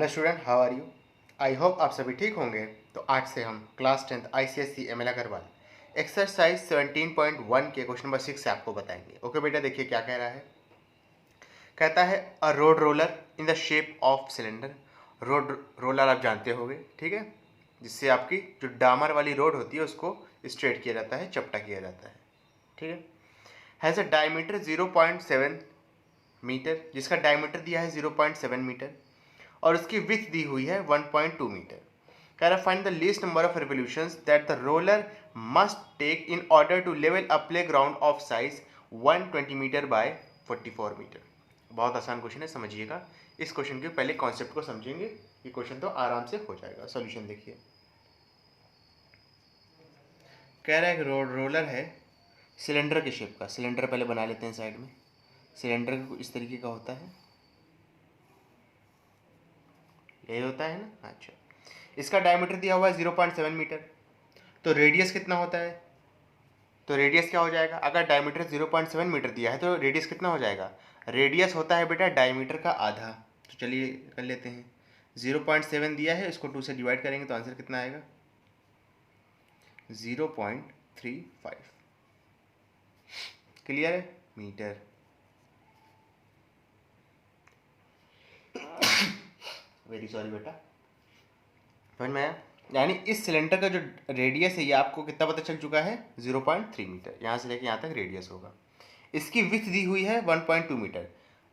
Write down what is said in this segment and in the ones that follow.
Hello student, how are you? I hope आप सभी ठीक होंगे। तो आज से हम class 10th ICSE ML Agarwal exercise 17.1 के क्वेश्चन नंबर 6 से आपको बताएंगे। ओके बेटा, देखिए क्या कह रहा है। कहता है a road roller in the shape of cylinder. Road roller आप जानते होंगे, ठीक है, जिससे आपकी जो डामर वाली रोड होती है उसको स्ट्रेट किया जाता है, चपटा किया जाता है, ठीक है। हैज़ अ डायमीटर 0.7 मीटर, जिसका डायमीटर दिया है 0.7 मीटर और उसकी विथ दी हुई है 1.2 मीटर। कह रहा find the least number of revolutions that the roller must take in order to level a playground of size 120 meter by 44 meter. बहुत आसान क्वेश्चन है, समझिएगा। इस क्वेश्चन के पहले कॉन्सेप्ट को समझेंगे, ये क्वेश्चन तो आराम से हो जाएगा। सॉल्यूशन देखिए, कह रहा है कि रोलर है सिलेंडर के शेप का। सिलेंडर पहले बना लेते हैं साइड में। सिलेंडर इस तरीके का होता है, यही होता है ना। अच्छा, इसका डायमीटर दिया हुआ है 0.7 मीटर। तो रेडियस कितना होता है? तो रेडियस क्या हो जाएगा? अगर डायमीटर 0.7 मीटर दिया है तो रेडियस कितना हो जाएगा? रेडियस होता है बेटा डायमीटर का आधा। तो चलिए कर लेते हैं। 0.7 दिया है, इसको 2 से डिवाइड करेंगे तो आंसर कितना आएगा? 0.35। क्लियर है? मीटर। वेरी सॉरी बेटा, समझ में आया? यानी इस सिलेंडर का जो रेडियस है ये आपको कितना पता चल चुका है? 0.3 मीटर। यहाँ से लेके यहाँ तक रेडियस होगा। इसकी विथ दी हुई है 1.2 मीटर।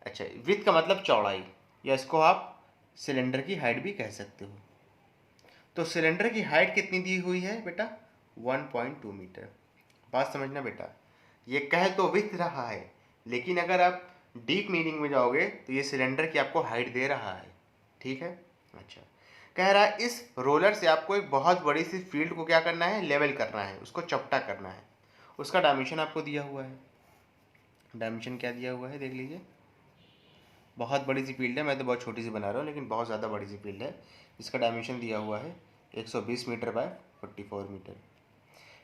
अच्छा, विथ का मतलब चौड़ाई, या इसको आप सिलेंडर की हाइट भी कह सकते हो। तो सिलेंडर की हाइट कितनी दी हुई है बेटा? 1.2 मीटर। बात समझना बेटा, ये कह तो विथ रहा है, लेकिन अगर आप डीप मीनिंग में जाओगे तो ये सिलेंडर की आपको हाइट दे रहा है, ठीक है। अच्छा, कह रहा है इस रोलर से आपको एक बहुत बड़ी सी फील्ड को क्या करना है? लेवल करना है, उसको चपटा करना है। उसका डायमेंशन आपको दिया हुआ है। डायमेंशन क्या दिया हुआ है देख लीजिए। बहुत बड़ी सी फील्ड है, मैं तो बहुत छोटी सी बना रहा हूँ, लेकिन बहुत ज़्यादा बड़ी सी फील्ड है। इसका डायमेंशन दिया हुआ है 120 मीटर बाय 44 मीटर।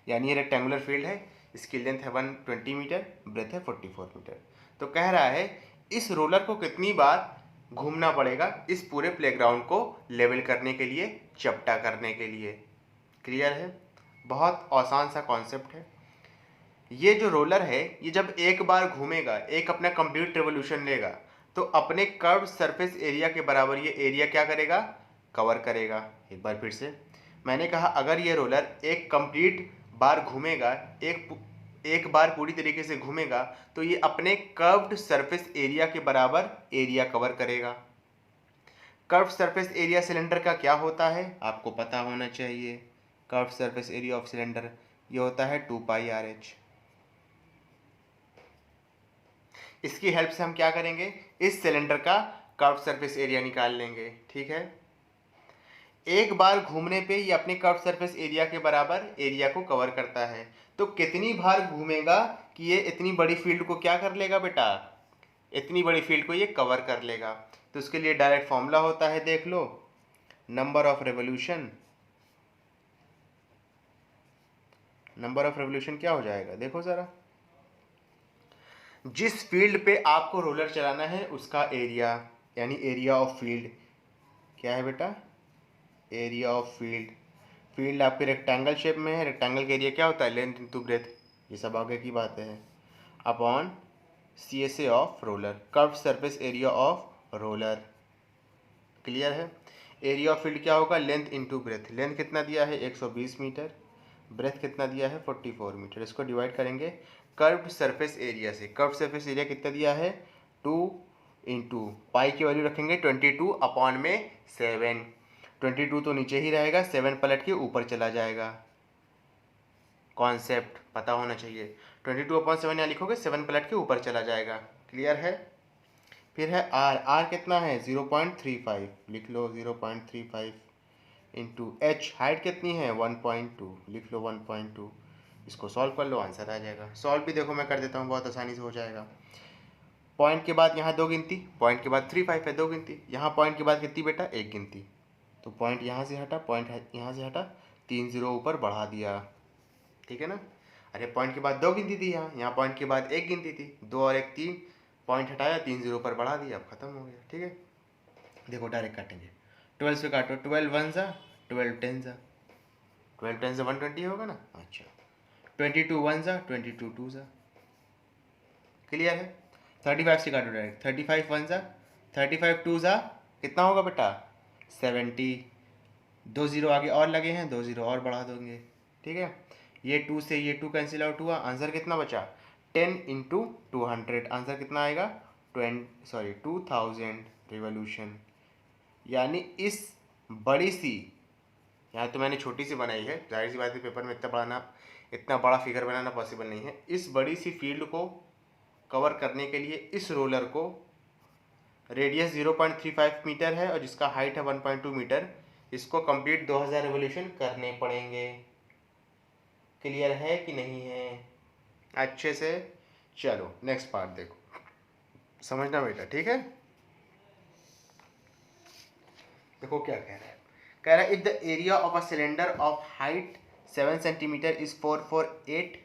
यानी ये रेक्टेंगुलर फील्ड है, इसकी लेंथ है 120 मीटर, ब्रेथ है 44 मीटर। तो कह रहा है इस रोलर को कितनी बार घूमना पड़ेगा इस पूरे प्लेग्राउंड को लेवल करने के लिए, चपटा करने के लिए। क्लियर है? बहुत आसान सा कॉन्सेप्ट है। ये जो रोलर है ये जब एक बार घूमेगा, एक अपना कंप्लीट रिवोल्यूशन लेगा, तो अपने कर्व सरफेस एरिया के बराबर ये एरिया क्या करेगा? कवर करेगा। एक बार फिर से मैंने कहा, अगर ये रोलर एक कंप्लीट बार घूमेगा, एक बार पूरी तरीके से घूमेगा, तो ये अपने कर्व्ड सरफेस एरिया के बराबर एरिया कवर करेगा। कर्व सरफेस एरिया सिलेंडर का क्या होता है आपको पता होना चाहिए। Curve surface area of cylinder ये होता है 2πRH। इसकी हेल्प से हम क्या करेंगे? इस सिलेंडर का कर्व सरफेस एरिया निकाल लेंगे, ठीक है। एक बार घूमने पे ये अपने कर्व सरफेस एरिया के बराबर एरिया को कवर करता है। तो कितनी बार घूमेगा कि ये इतनी बड़ी फील्ड को क्या कर लेगा बेटा? इतनी बड़ी फील्ड को ये कवर कर लेगा। तो इसके लिए डायरेक्ट फॉर्मूला होता है, देख लो, number of revolution. Number of revolution क्या हो जाएगा देखो जरा। जिस फील्ड पे आपको रोलर चलाना है उसका एरिया, यानी एरिया ऑफ फील्ड क्या है बेटा? Area of field. फील्ड आपके रेक्टेंगल शेप में है, रेक्टेंगल का एरिया क्या होता है? Length into breadth. ये सब आगे की बात है। Upon CSA of roller, curve surface area of roller. Clear है? एरिया ऑफ फील्ड क्या होगा? Length into breadth. लेंथ कितना दिया है? 120 मीटर। ब्रेथ कितना दिया है? 44 मीटर। इसको डिवाइड करेंगे कर्व्ड सरफेस एरिया से। कर्व सरफेस एरिया कितना दिया है? 2 इंटू पाई की वैल्यू रखेंगे 22 अपॉन में 7। 22 तो नीचे ही रहेगा, 7 पलट के ऊपर चला जाएगा। कॉन्सेप्ट पता होना चाहिए। 22 अपॉन 7 यहाँ लिखोगे, 7 पलट के ऊपर चला जाएगा। क्लियर है? फिर है आर। आर कितना है? 0.35 लिख लो, 0.35 इंटू एच। हाइट कितनी है? 1.2 लिख लो, 1.2। इसको सॉल्व कर लो, आंसर आ जाएगा। सॉल्व भी देखो मैं कर देता हूँ, बहुत आसानी से हो जाएगा। पॉइंट के बाद यहाँ 2 गिनती, पॉइंट के बाद 35 है 2 गिनती, यहाँ पॉइंट के बाद कितनी बेटा? 1 गिनती। तो पॉइंट यहाँ से हटा, पॉइंट यहाँ से हटा, 3 0 ऊपर बढ़ा दिया, ठीक है ना। अरे पॉइंट के बाद 2 गिनती थी, यहाँ पॉइंट के बाद 1 गिनती थी, 2 और 1 3, पॉइंट हटाया, 3 0 ऊपर बढ़ा दिया, अब खत्म हो गया, ठीक है। देखो डायरेक्ट काटेंगे। 12 से काटो, 12 वन सा 12 टेन सा, 12 टेन से 120 होगा ना। अच्छा 22 वन सा 22 टू सा, क्लियर है। 35 से काटो डायरेक्ट, 35 वन सा 35 टू सा कितना होगा बेटा 70, 2 जीरो आगे और लगे हैं, 2 जीरो और बढ़ा दोगे, ठीक है। ये 2 से ये 2 कैंसिल आउट हुआ, आंसर कितना बचा 10 इंटू 200, आंसर कितना आएगा 2000 रिवोल्यूशन। यानी इस बड़ी सी, यहाँ तो मैंने छोटी सी बनाई है, जाहिर सी बात है पेपर में इतना बड़ा फिगर बनाना पॉसिबल नहीं है। इस बड़ी सी फील्ड को कवर करने के लिए इस रोलर को रेडियस 0.35 मीटर है और जिसका हाइट है 1.2 मीटर, इसको कंप्लीट 2000 रिवोल्यूशन करने पड़ेंगे। क्लियर है कि नहीं है अच्छे से। चलो नेक्स्ट पार्ट देखो, समझना बेटा, ठीक है। देखो क्या कह रहा है, कह रहा है if the area of a cylinder of height 7 centimetre is 448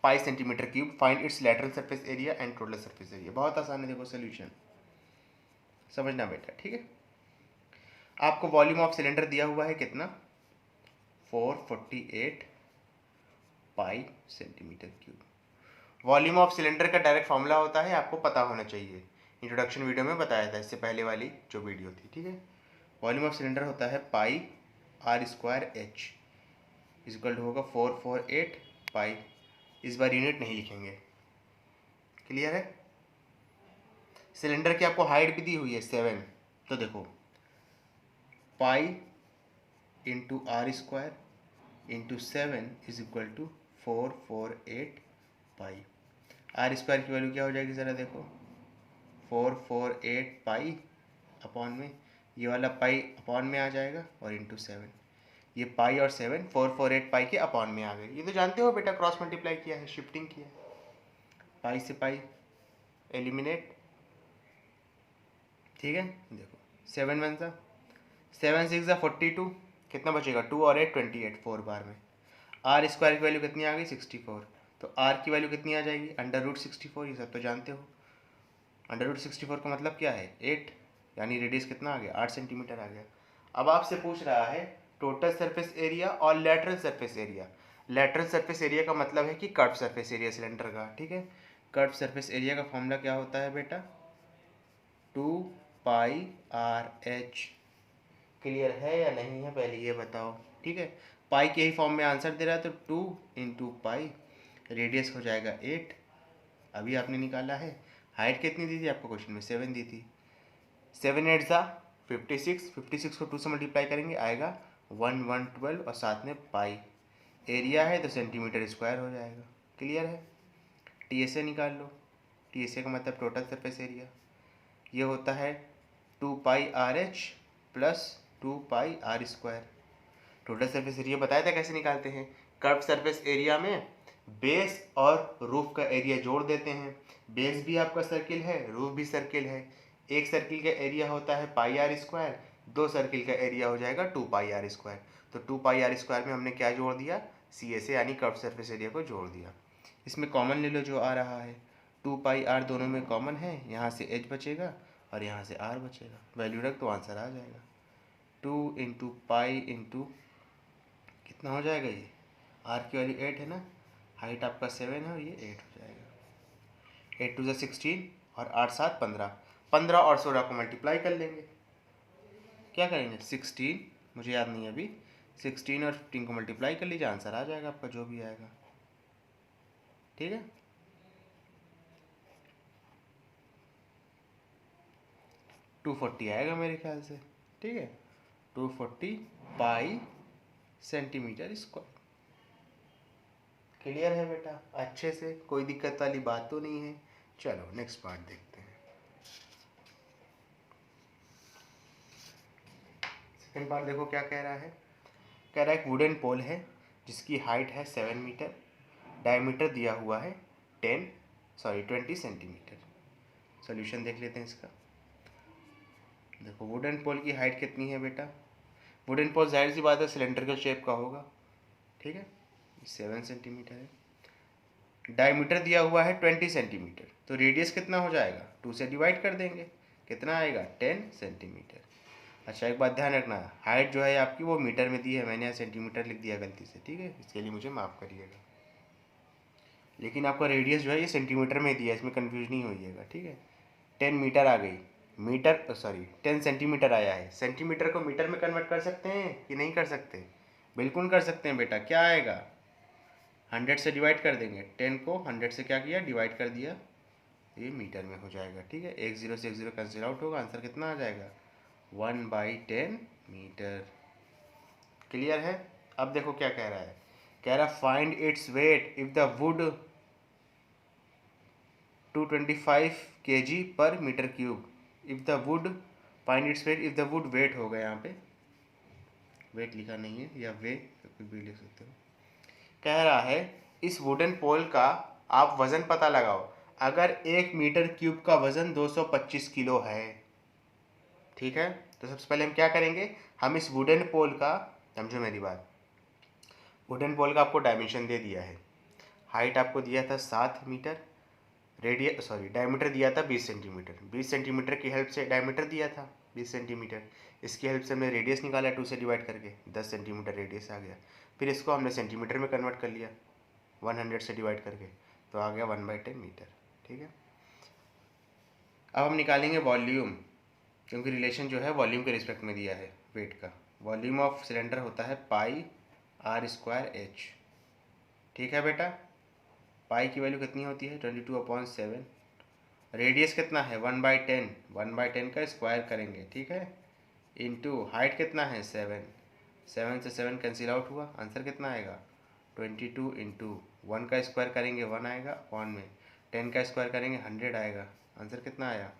pi centimetre cube, find its lateral surface area and total surface area. बहुत आसान है, देखो सोल्यूशन समझना बेटा, ठीक है। आपको वॉल्यूम ऑफ सिलेंडर दिया हुआ है कितना 448 पाई centimetre cube. Volume of cylinder का डायरेक्ट फॉर्मूला होता है, आपको पता होना चाहिए, इंट्रोडक्शन वीडियो में बताया था, इससे पहले वाली जो वीडियो थी, ठीक है। वॉल्यूम ऑफ सिलेंडर होता है pi r square h equal to होगा 448 पाई, इस बार यूनिट नहीं लिखेंगे, क्लियर है। सिलेंडर की आपको हाइट भी दी हुई है 7, तो देखो pi into r square into 7 is equal to 448 pi. R square की वैल्यू क्या हो जाएगी ज़रा देखो 448 पाई अपॉन में, ये वाला पाई अपॉन में आ जाएगा और इंटू 7, ये पाई और 7 448 पाई के अपॉन में आ गए। ये तो जानते हो बेटा, क्रॉस मल्टीप्लाई किया है, शिफ्टिंग किया है, पाई से पाई एलिमिनेट, ठीक है। देखो 7 वन सा 7 6 ज़ा 42, कितना बचेगा 2 और 8 28, 4 बार में। आर स्क्वायर की वैल्यू कितनी आ गई 64, तो आर की वैल्यू कितनी आ जाएगी √64, ये सब तो जानते हो। √64 का मतलब क्या है 8, यानी रेडियस कितना आ गया 8 सेंटीमीटर आ गया। अब आपसे पूछ रहा है टोटल सरफेस एरिया और lateral surface area. Lateral surface area का मतलब है कि कर्व सरफेस एरिया सिलेंडर का, ठीक है। कर्व सरफेस एरिया का फॉर्मूला क्या होता है बेटा 2 पाई आर एच। क्लियर है या नहीं है पहले ये बताओ, ठीक है। पाई के ही फॉर्म में आंसर दे रहा है, तो 2 इंटू पाई, रेडियस हो जाएगा 8, अभी आपने निकाला है। हाइट कितनी दी थी आपको क्वेश्चन में 7 दी थी, 7 8 ज़ा 56, 56 को 2 से मल्टीप्लाई करेंगे आएगा 1112 और साथ में पाई। एरिया है तो सेंटीमीटर स्क्वायर हो जाएगा, क्लियर है। टीएसए निकाल लो, टीएसए का मतलब टोटल सरफेस एरिया, ये होता है 2 pi r h plus 2 pi r square. Total surface area बताया था कैसे निकालते हैं, कर्व सरफेस एरिया में बेस और रूफ का एरिया जोड़ देते हैं। बेस भी आपका सर्किल है, रूफ भी सर्किल है। एक सर्किल का एरिया होता है पाई आर स्क्वायर, 2 सर्किल का एरिया हो जाएगा 2 पाई आर स्क्वायर। तो 2 पाई आर स्क्वायर में हमने क्या जोड़ दिया सी एस ए यानी कर्व सरफेस एरिया को जोड़ दिया। इसमें कॉमन ले लो जो आ रहा है, 2 पाई आर दोनों में कॉमन है, यहाँ से एच बचेगा और यहाँ से आर बचेगा, वैल्यू रख तो आंसर आ जाएगा। 2 इंटू पाई इंटू कितना हो जाएगा, ये आर की वैल्यू 8 है ना, हाइट आपका 7 है और ये 8 हो जाएगा। 8 2 ज़ा 16 और 8 7 15, 15 और 16 को मल्टीप्लाई कर लेंगे। क्या करेंगे 16, मुझे याद नहीं है अभी, 16 और 15 को मल्टीप्लाई कर लीजिए, आंसर आ जाएगा आपका जो भी आएगा, ठीक है। टू 240 आएगा मेरे ख्याल से, ठीक है। 240 पाई सेंटीमीटर स्क्वायर। क्लियर है बेटा अच्छे से, कोई दिक्कत वाली बात तो नहीं है। चलो नेक्स्ट पार्ट देखते हैं। सेकंड पार्ट देखो क्या कह रहा है, कह रहा है एक वुडन पोल है जिसकी हाइट है 7 मीटर, डायमीटर दिया हुआ है 20 सेंटीमीटर। सॉल्यूशन देख लेते हैं इसका। देखो वुडन पोल की हाइट कितनी है बेटा, वुडन पोल जाहिर सी बात है सिलेंड्रिकल शेप का होगा, ठीक है, 7 सेंटीमीटर है। डायमीटर दिया हुआ है 20 सेंटीमीटर, तो रेडियस कितना हो जाएगा 2 से डिवाइड कर देंगे, कितना आएगा 10 सेंटीमीटर। अच्छा एक बात ध्यान रखना, हाइट जो है आपकी वो मीटर में दी है, मैंने यहाँ सेंटीमीटर लिख दिया गलती से, ठीक है, इसके लिए मुझे माफ़ करिएगा। लेकिन आपका रेडियस जो है ये सेंटीमीटर में दिया है, इसमें कन्फ्यूज नहीं होइएगा, ठीक है। 10 मीटर आ गई, मीटर सॉरी 10 सेंटीमीटर आया है, सेंटीमीटर को मीटर में कन्वर्ट कर सकते हैं कि नहीं कर सकते? बिल्कुल कर सकते हैं बेटा। क्या आएगा? 100 से डिवाइड कर देंगे, 10 को 100 से क्या किया, डिवाइड कर दिया, ये मीटर में हो जाएगा, ठीक है। एक जीरो से एक जीरो कैंसिल आउट होगा, आंसर कितना आ जाएगा? 1/10 मीटर। क्लियर है? अब देखो क्या कह रहा है, कह रहा find its weight if the wood 225 kg per meter cube, if the wood find its weight, if the wood weight होगा, यहाँ पे वेट लिखा नहीं है, या वे कुछ भी लिख सकते हो। कह रहा है इस वुडन पोल का आप वजन पता लगाओ, अगर 1 मीटर क्यूब का वजन 225 किलो है, ठीक है। तो सबसे पहले हम क्या करेंगे, हम इस वुडन पोल का, समझो मेरी बात, वुडन पोल का आपको डायमेंशन दे दिया है, हाइट आपको दिया था 7 मीटर, डायमीटर दिया था 20 सेंटीमीटर, 20 सेंटीमीटर की हेल्प से डायमीटर दिया था 20 सेंटीमीटर, इसकी हेल्प से हमने रेडियस निकाला 2 से डिवाइड करके, 10 सेंटीमीटर रेडियस आ गया, फिर इसको हमने सेंटीमीटर में कन्वर्ट कर लिया 100 से डिवाइड करके, तो आ गया 1/10 मीटर, ठीक है। अब हम निकालेंगे वॉल्यूम, क्योंकि रिलेशन जो है वॉल्यूम के रिस्पेक्ट में दिया है वेट का। वॉल्यूम ऑफ सिलेंडर होता है πr²h, ठीक है बेटा। पाई की वैल्यू कितनी होती है 22/7, रेडियस कितना है 1/10, 1/10 का स्क्वायर करेंगे, ठीक है, इंटू हाइट कितना है 7, 7 से 7 कैंसिल आउट हुआ, आंसर कितना आएगा 22 इंटू 1 का स्क्वायर करेंगे 1 आएगा, अपॉन में 10 का स्क्वायर करेंगे 100 आएगा, आंसर कितना आया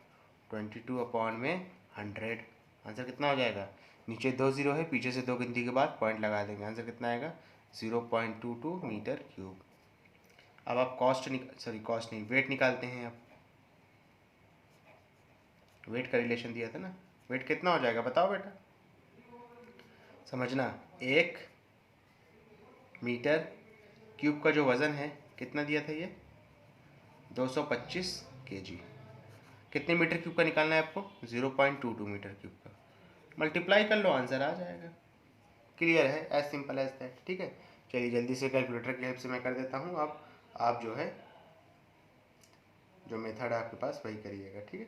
22/100, आंसर कितना हो जाएगा, नीचे 2 जीरो है, पीछे से 2 गिनती के बाद पॉइंट लगा देंगे, आंसर कितना आएगा 0.22 मीटर क्यूब। अब आप कॉस्ट नहीं, वेट निकालते हैं। आप वेट का रिलेशन दिया था ना, वेट कितना हो जाएगा बताओ बेटा, समझना, 1 मीटर क्यूब का जो वज़न है कितना दिया था, ये 225 kg। कितने मीटर क्यूब का निकालना है आपको, 0.22 मीटर क्यूब का, मल्टीप्लाई कर लो, आंसर आ जाएगा। क्लियर है? एज सिंपल एज दैट, ठीक है। चलिए जल्दी से कैलकुलेटर की हेल्प से मैं कर देता हूँ, आप जो है जो मेथड है आपके पास वही करिएगा, ठीक है।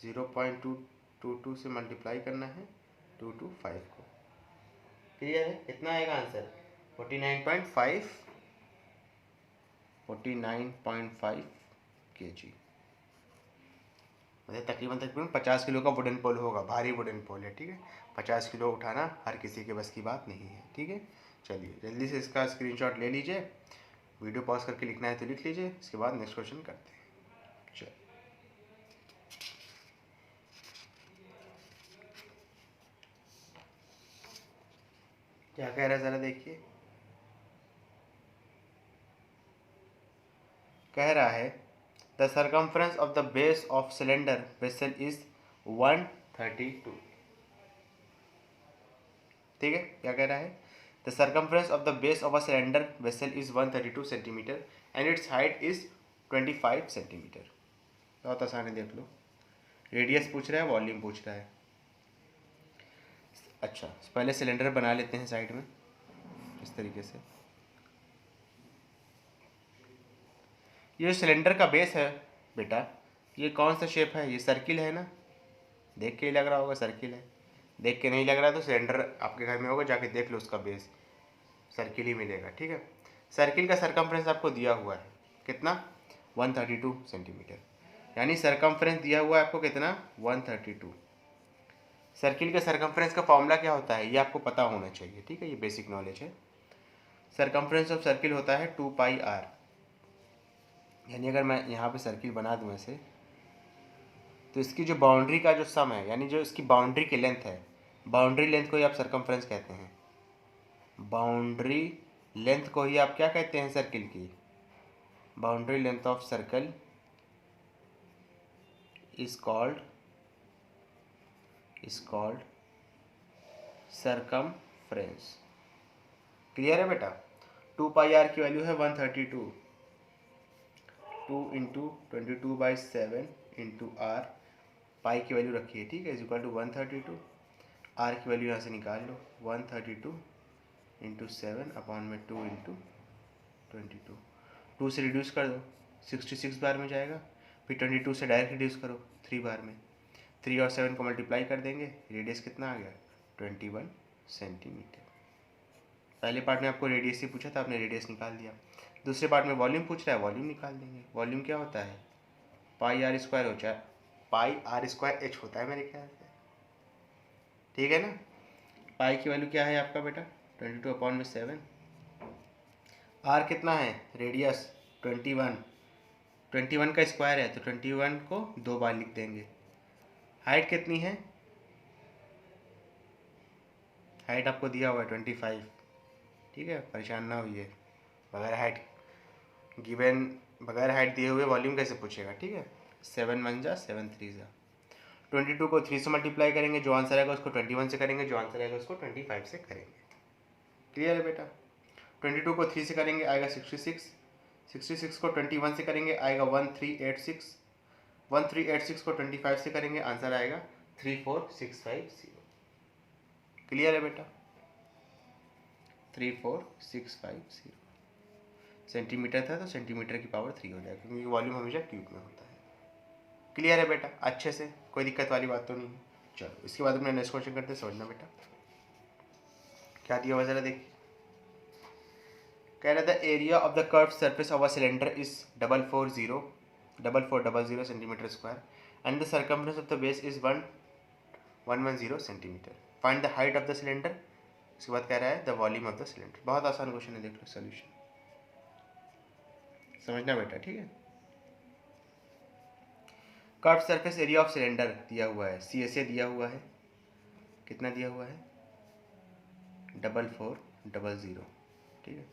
0.222 से मल्टीप्लाई करना है 225 को, क्लियर है? कितना आएगा आंसर 49.5 kg, मतलब तकरीबन 50 किलो का वुडन पोल होगा, भारी वुडन पोल है, ठीक है। 50 किलो उठाना हर किसी के बस की बात नहीं है, ठीक है। चलिए जल्दी से इसका स्क्रीनशॉट ले लीजिए, वीडियो पॉज करके लिखना है तो लिख लीजिए, इसके बाद नेक्स्ट क्वेश्चन करते हैं। चलिए क्या कह रहा है ज़रा देखिए, कह रहा है the circumference of the base of cylinder vessel is 132, ठीक है। क्या कह रहा है, the circumference of the base of a cylinder vessel is 132 centimetre and it's height is 25 centimetre. बहुत आसान है, देख लो, रेडियस पूछ रहा है, वॉल्यूम पूछ रहा है। अच्छा पहले सिलेंडर बना लेते हैं साइड में इस तरीके से, ये सिलेंडर का बेस है बेटा, ये कौन सा शेप है, ये सर्किल है ना, देख के ही लग रहा होगा सर्किल है, देख के नहीं लग रहा तो सिलेंडर आपके घर में होगा, जाके देख लो, उसका बेस सर्किल ही मिलेगा, ठीक है। सर्किल का सरकमफ्रेंस आपको दिया हुआ है कितना 132 सेंटीमीटर, यानी सरकमफ्रेंस दिया हुआ है आपको कितना 132। सर्किल के सरकमफ्रेंस का फॉर्मूला क्या होता है ये आपको पता होना चाहिए, ठीक है, ये बेसिक नॉलेज है। सरकमफ्रेंस ऑफ सर्किल होता है 2πr, यानी अगर मैं यहाँ पे सर्किल बना दूँ ऐसे, तो इसकी जो बाउंड्री का जो सम है, यानी जो इसकी बाउंड्री की लेंथ है, बाउंड्री लेंथ को ही आप सरकमफ्रेंस कहते हैं, बाउंड्री लेंथ को ही आप क्या कहते हैं सर्किल की, boundary length of circle is called circumference. Clear है बेटा? 2πr की वैल्यू है 132, 2 इंटू 22/7 इंटू आर, पाई की वैल्यू रखी है, ठीक है, इज इक्वल टू 132। आर की वैल्यू यहाँ से निकाल लो, 132 इंटू 7 अपॉन में 2 इंटू 22, 2 से रिड्यूस कर दो 66 बार में जाएगा, फिर 22 से डायरेक्ट रिड्यूस करो 3 बार में, 3 और 7 को मल्टीप्लाई कर देंगे, रेडियस कितना आ गया 21 सेंटीमीटर। पहले पार्ट में आपको रेडियस ही पूछा था, आपने रेडियस निकाल दिया। दूसरे पार्ट में वॉल्यूम पूछ रहा है, वॉल्यूम निकाल देंगे। वॉल्यूम क्या होता है, पाई आर स्क्वायर होता है, पाई आर स्क्वायर एच होता है मेरे ख्याल से, ठीक है ना। पाई की वैल्यू क्या है आपका बेटा 22 अपॉन में 7, आर कितना है रेडियस 21 का स्क्वायर है तो 21 को 2 बार लिख देंगे। हाइट कितनी है, हाइट आपको दिया हुआ है 25, ठीक है, परेशान ना होइए, बगैर हाइट गिवन, बगैर हाइट दिए हुए वॉल्यूम कैसे पूछेगा, ठीक है। 7 1 जा 7 3 जा, 22 को 3 से मल्टीप्लाई करेंगे, जो आंसर आएगा उसको 21 से करेंगे, जो आंसर आएगा उसको 25 से करेंगे। क्लियर है बेटा। 22 को 3 से करेंगे आएगा 66, 66 को 21 से करेंगे आएगा 1386, 1386 को 25 से करेंगे आंसर आएगा 34650। क्लियर है बेटा, 34650। सेंटीमीटर था तो सेंटीमीटर की पावर 3 हो जाएगा, क्योंकि वॉल्यूम हमेशा क्यूब में होता है। क्लियर है बेटा, अच्छे से, कोई दिक्कत वाली बात तो नहीं है। चलो इसके बाद अपने नेक्स्ट क्वेश्चन करते हैं, समझना बेटा क्या दिया हुआ जरा देखिए। कह रहा था area of the curve surface of a cylinder is 4400 centimetre square and the circumference of the base is 110 centimetre. Find the height of the cylinder. इसके बाद कह रहा है the volume of the cylinder. बहुत आसान क्वेश्चन है, देख लो solution समझना बेटा, ठीक है। Curve surface area of cylinder दिया हुआ है, CSA दिया हुआ है, कितना दिया हुआ है 4400, ठीक है।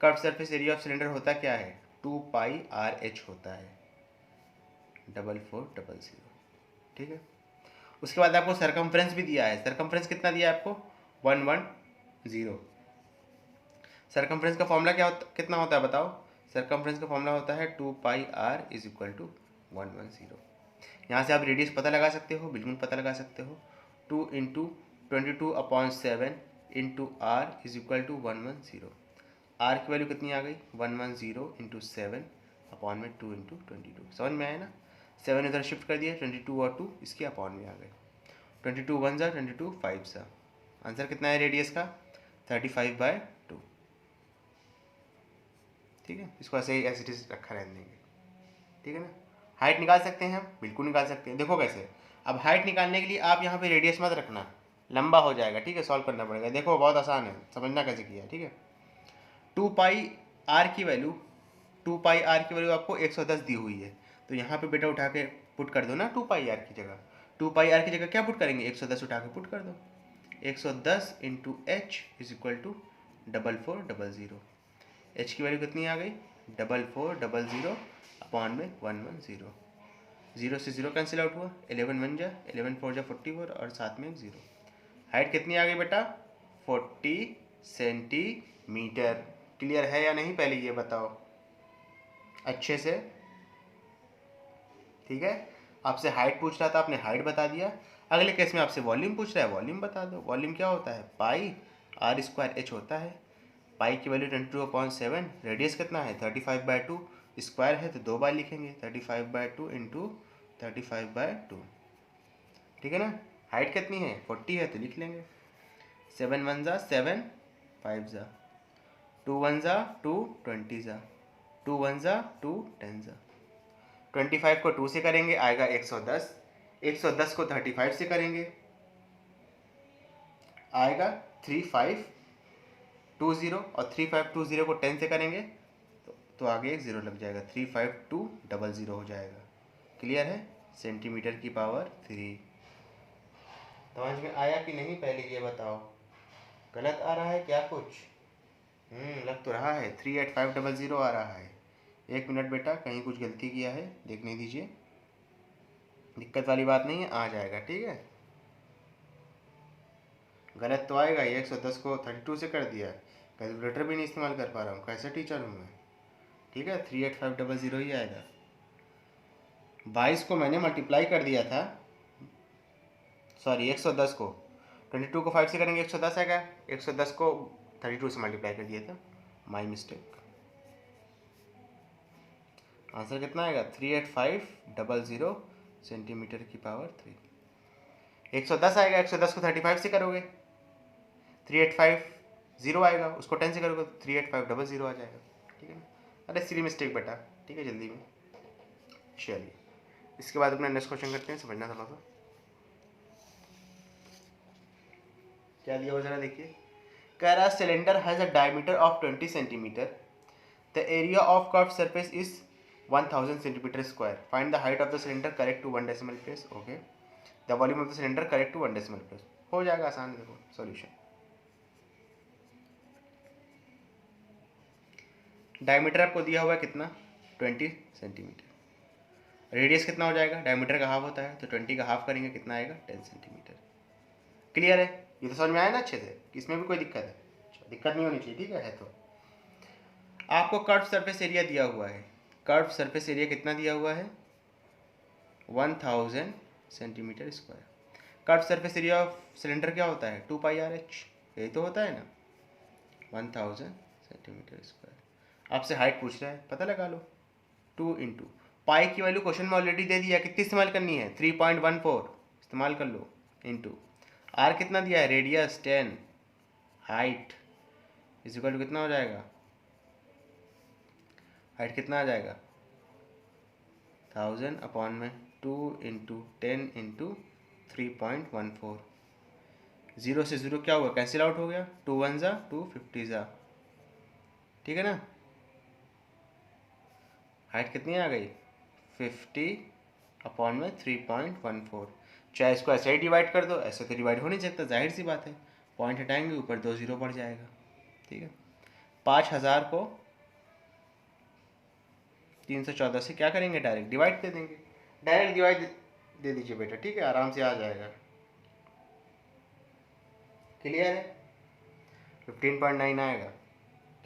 Curve surface area of cylinder होता क्या है 2 पाई RH होता है 4400, ठीक है। उसके बाद आपको सरकमफ्रेंस भी दिया है, सरकमफ्रेंस कितना दिया है आपको 110। सरकमफ्रेंस का फॉर्मूला कितना होता है बताओ। सरकमफ्रेंस का फॉर्मूला होता है 2 पाई R इज इक्वल टू 110। यहाँ से आप रेडियस पता लगा सकते हो, बिल्कुल पता लगा सकते हो। 2 into 22/7 into r is equal to 110। R की वैल्यू कितनी आ गई 110 इंटू 7 अपॉन में 2 इंटू 22। समझ में आया ना, 7 इधर शिफ्ट कर दिया, 22 और 2 इसके अपॉन में आ गए। 22 1 जा 22 5 सा, आंसर कितना है रेडियस का 35/2, ठीक है। इसको ऐसे ही एज रखा रहने देंगे, ठीक है ना। हाइट निकाल सकते हैं हम, बिल्कुल निकाल सकते हैं। देखो कैसे, अब हाइट निकालने के लिए आप यहाँ पे रेडियस मत रखना, लंबा हो जाएगा, ठीक है, सॉल्व करना पड़ेगा। देखो बहुत आसान है, समझना कैसे किया है, ठीक है। 2 पाई आर की वैल्यू, 2 पाई आर की वैल्यू आपको 110 दी हुई है, तो यहाँ पे बेटा उठा के पुट कर दो ना 2 पाई आर की जगह। 2 पाई आर की जगह क्या पुट करेंगे 110 उठा के पुट कर दो। 110 into h is equal to 4400। H की वैल्यू कितनी आ गई 4400 अपॉन में 110। 0 से 0 कैंसिल आउट हुआ, 11 1 जा 11 4 जा 44 और साथ में 0। हाइट कितनी आ गई बेटा 40 सेंटीमीटर। क्लियर है या नहीं पहले ये बताओ अच्छे से, ठीक है। आपसे हाइट पूछ रहा था, आपने हाइट बता दिया। अगले केस में आपसे वॉल्यूम पूछ रहा है, वॉल्यूम बता दो। वॉल्यूम क्या होता है पाई R स्क्वायर H होता है। पाई की वैल्यू 22/7, रेडियस कितना है 35/2, स्क्वायर है तो 2 बार लिखेंगे 35/2 इंटू 35/2, ठीक है ना। हाइट कितनी है 40 है तो लिख लेंगे 7 1 जा 7 5 जा 2 1 जा 2 20 जा 2 1 जा 2 10 जा। 25 को 2 से करेंगे आएगा 110, 110 को 35 से करेंगे आएगा 3520 और 3520 को 10 से करेंगे तो आगे एक 0 लग जाएगा, 35200 हो जाएगा। क्लियर है, सेंटीमीटर की पावर 3। समझ में आया कि नहीं पहले ये बताओ, गलत आ रहा है क्या कुछ? लग तो रहा है 38500 आ रहा है। 1 मिनट बेटा, कहीं कुछ गलती किया है देखने दीजिए, दिक्कत वाली बात नहीं है, आ जाएगा, ठीक है। गलत तो आएगा ही, 110 को 32 से कर दिया, कैलकुलेटर भी नहीं इस्तेमाल कर पा रहा हूँ, कैसे टीचर हूँ मैं, ठीक है। 38500 ही आएगा। 22 को मैंने मल्टीप्लाई कर दिया था, सॉरी 110 को 22 को 5 से करेंगे 110 आएगा, 110 को 32 से मल्टीप्लाई कर दिया था, माई मिस्टेक। आंसर कितना आएगा 38500 सेंटीमीटर की पावर 3। 110 आएगा, 110 को 35 से करोगे 3850 आएगा, उसको 10 से करोगे 38500 आ जाएगा। ठीक है ना, अरे सिली मिस्टेक बेटा, ठीक है जल्दी में। चलिए इसके बाद अपना नेक्स्ट क्वेश्चन करते हैं, समझना थोड़ा सा क्या दिया हुआ जरा देखिए। कह रहा cylinder has a diameter of 20 centimeter, the area of curved surface is 1000 centimeter square, find the height of the cylinder correct to 1 decimal place. Okay, the volume of the cylinder correct to 1 decimal place. हो जाएगा आसान, देखो solution. Diameter आपको दिया हुआ है कितना 20 centimetre, radius कितना हो जाएगा, डायमीटर का हाफ होता है तो 20 का हाफ करेंगे कितना आएगा 10 सेंटीमीटर। क्लियर है, ये तो समझ में आया ना अच्छे से, इसमें भी कोई दिक्कत है? दिक्कत नहीं होनी चाहिए, ठीक है तो आपको कर्व सरफेस एरिया दिया हुआ है, कर्व सरफेस एरिया कितना दिया हुआ है 1000 centimeter square. Curve surface area of cylinder क्या होता है 2πr/h, यही तो होता है ना 1000 सेंटीमीटर स्क्वायर। आपसे हाइट पूछ रहा है, पता लगा लो 2 इंटू पाई की वैल्यू क्वेश्चन में ऑलरेडी दे दिया, कितनी इस्तेमाल करनी है 3.14 इस्तेमाल कर लो, इंटू आर कितना दिया है radius 10, height is equal to कितना हो जाएगा, हाइट कितना आ जाएगा 1000 अपॉन में 2 इंटू 10 इंटू 3.14, 0 से 0 क्या हुआ कैंसिल आउट हो गया, 2 1 जा 2 50 जा, ठीक है ना। हाइट कितनी आ गई 50 अपॉन में 3.14, चाहे इसको ऐसे ही डिवाइड कर दो, ऐसे तो डिवाइड हो नहीं सकता, जाहिर सी बात है, पॉइंट हटाएंगे ऊपर 2 0 बढ़ जाएगा। ठीक है, 5000 को 314 से क्या करेंगे डायरेक्ट डिवाइड दे देंगे, डायरेक्ट डिवाइड दे दीजिए बेटा, ठीक है आराम से आ जाएगा। क्लियर है, 15.9 आएगा,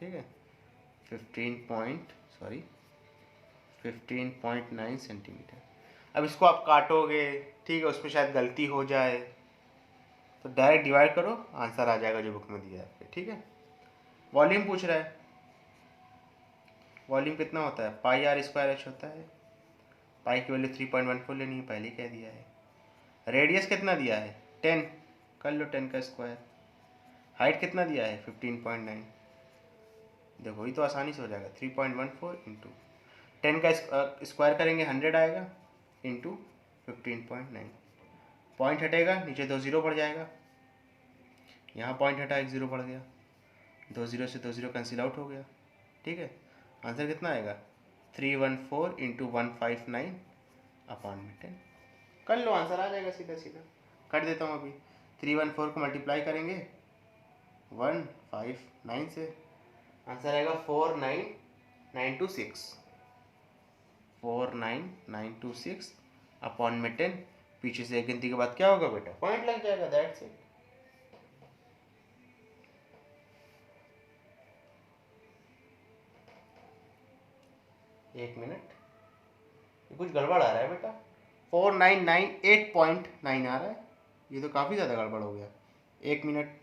ठीक है 15.9 सेंटीमीटर। अब इसको आप काटोगे, ठीक है उसमें शायद गलती हो जाए, तो डायरेक्ट डिवाइड करो आंसर आ जाएगा जो बुक में दिया है आपके। ठीक है, वॉल्यूम पूछ रहा है, वॉल्यूम कितना होता है πr² होता है, पाई की वैल्यू 3.14 लेनी है, पहले कह दिया है। रेडियस कितना दिया है 10, कर लो 10 का स्क्वायर। हाइट कितना दिया है 15.9, देखो ये तो आसानी से हो जाएगा 3.14 इंटू 10 का स्क्वायर करेंगे 100 आएगा, इंटू 15.9, पॉइंट हटेगा नीचे 2 0 बढ़ जाएगा, यहाँ पॉइंट हटा 1 0 बढ़ गया, 2 0 से 2 0 कैंसिल आउट हो गया। ठीक है, आंसर कितना आएगा 314 इंटू 159 अपॉन में 10, कर लो आंसर आ जाएगा सीधा सीधा। कर देता हूँ अभी, 314 को मल्टीप्लाई करेंगे 159 से, आंसर आएगा 49926, 49926 अपॉन में 10, पीछे से एक गिनती के बाद क्या होगा बेटा पॉइंट लग जाएगा, दैट्स इट। एक मिनट, कुछ गड़बड़ आ रहा है बेटा, 4998.9 आ रहा है, ये तो काफ़ी ज़्यादा गड़बड़ हो गया, एक मिनट।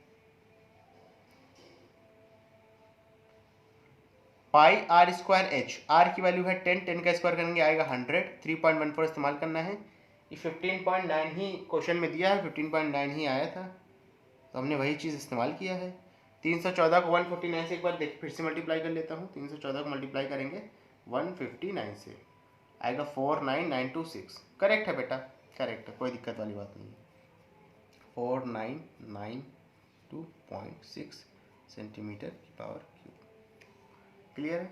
πr²h, r की वैल्यू है 10, 10 का स्क्वायर करेंगे आएगा 100, 3.14 इस्तेमाल करना है, ये 15.9 ही क्वेश्चन में दिया है, 15.9 ही आया था तो हमने वही चीज़ इस्तेमाल किया है। 314 को 149 से एक बार देख फिर से मल्टीप्लाई कर लेता हूँ, 314 को मल्टीप्लाई करेंगे 159 से आएगा 49926, करेक्ट है बेटा, करेक्ट है, कोई दिक्कत वाली बात नहीं है, 4992.6 सेंटीमीटर की पावर क्यूब। क्लियर है,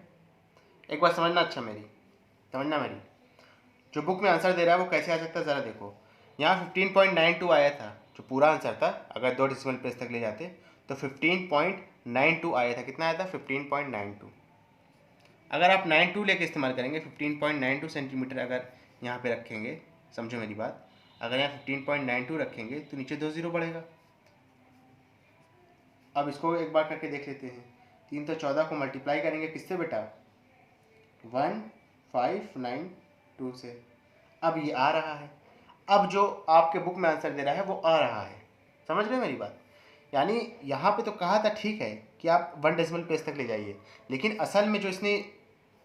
एक बार समझना, अच्छा समझना मेरी, जो बुक में आंसर दे रहा है वो कैसे आ सकता है ज़रा देखो, यहाँ 15.92 आया था जो पूरा आंसर था, अगर 2 डेसिमल प्लेस तक ले जाते तो 15.92 आया था, कितना आया था 15.92, अगर आप 92 लेके इस्तेमाल करेंगे 15.92 सेंटीमीटर अगर यहाँ पे रखेंगे, समझो मेरी बात, अगर यहाँ 15.92 रखेंगे तो नीचे 2 0 बढ़ेगा। अब इसको एक बार करके देख लेते हैं, 314 को मल्टीप्लाई करेंगे किससे बेटा 1592 से, अब ये आ रहा है, अब जो आपके बुक में आंसर दे रहा है वो आ रहा है, समझ रहे मेरी बात? यानी यहाँ पे तो कहा था ठीक है कि आप 1 डेसिमल प्लेस तक ले जाइए, लेकिन असल में जो इसने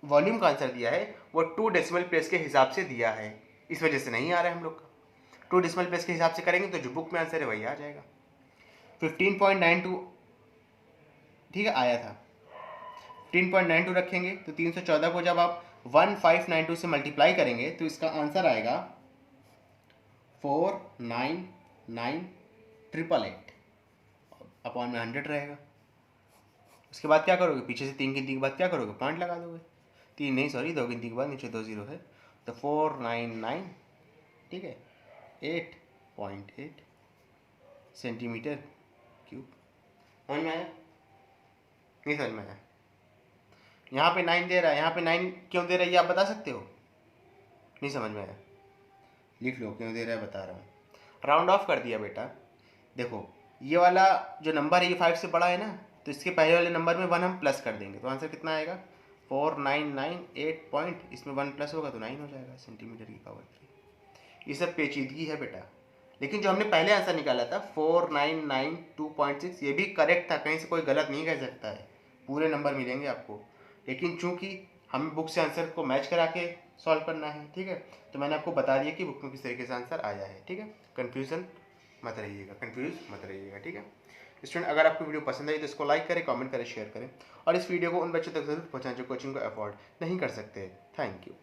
वॉल्यूम का आंसर दिया है वो 2 डेसिमल प्लेस के हिसाब से दिया है, इस वजह से नहीं आ रहा है हम लोग का। 2 डेसिमल प्लेस के हिसाब से करेंगे तो जो बुक में आंसर है वही आ जाएगा। 15.92 ठीक है आया था। 15.92 रखेंगे तो 314 को जब आप 1592 से मल्टीप्लाई करेंगे तो इसका आंसर आएगा 499,888 अपॉन में 100 रहेगा। उसके बाद क्या करोगे, पीछे से 3 गिनती के बाद क्या करोगे, पॉइंट लगा दोगे। 3 नहीं सॉरी 2 गिनती के बाद नीचे 2 जीरो है, तो 499 ठीक है 8.8 सेंटीमीटर क्यूब। समझ में आया? नहीं समझ में आया? यहाँ पे 9 दे रहा है, यहाँ पे 9 क्यों दे रहा है ये आप बता सकते हो? नहीं समझ में आया? लिख लो क्यों दे रहा है, बता रहा हूँ। राउंड ऑफ कर दिया बेटा। देखो ये वाला जो नंबर है ये 5 से बड़ा है ना, तो इसके पहले वाले नंबर में 1 हम प्लस कर देंगे तो आंसर कितना आएगा 4998 पॉइंट, इसमें 1 प्लस होगा तो 9 हो जाएगा सेंटीमीटर की पावर 3। ये सब पेचीदगी है बेटा, लेकिन जो हमने पहले आंसर निकाला था 4992.6 ये भी करेक्ट था, कहीं से कोई गलत नहीं कह सकता है, पूरे नंबर मिलेंगे आपको। लेकिन चूंकि हमें बुक से आंसर को मैच करा के सॉल्व करना है, ठीक है, तो मैंने आपको बता दिया कि बुक में किस तरीके से आंसर आया है, ठीक है। कंफ्यूज मत रहिएगा, ठीक है स्टूडेंट। अगर आपको वीडियो पसंद आई तो इसको लाइक करें, कमेंट करें, शेयर करें, और इस वीडियो को उन बच्चों तक जरूर पहुंचाएं जो कोचिंग को अफोर्ड नहीं कर सकते। Thank you.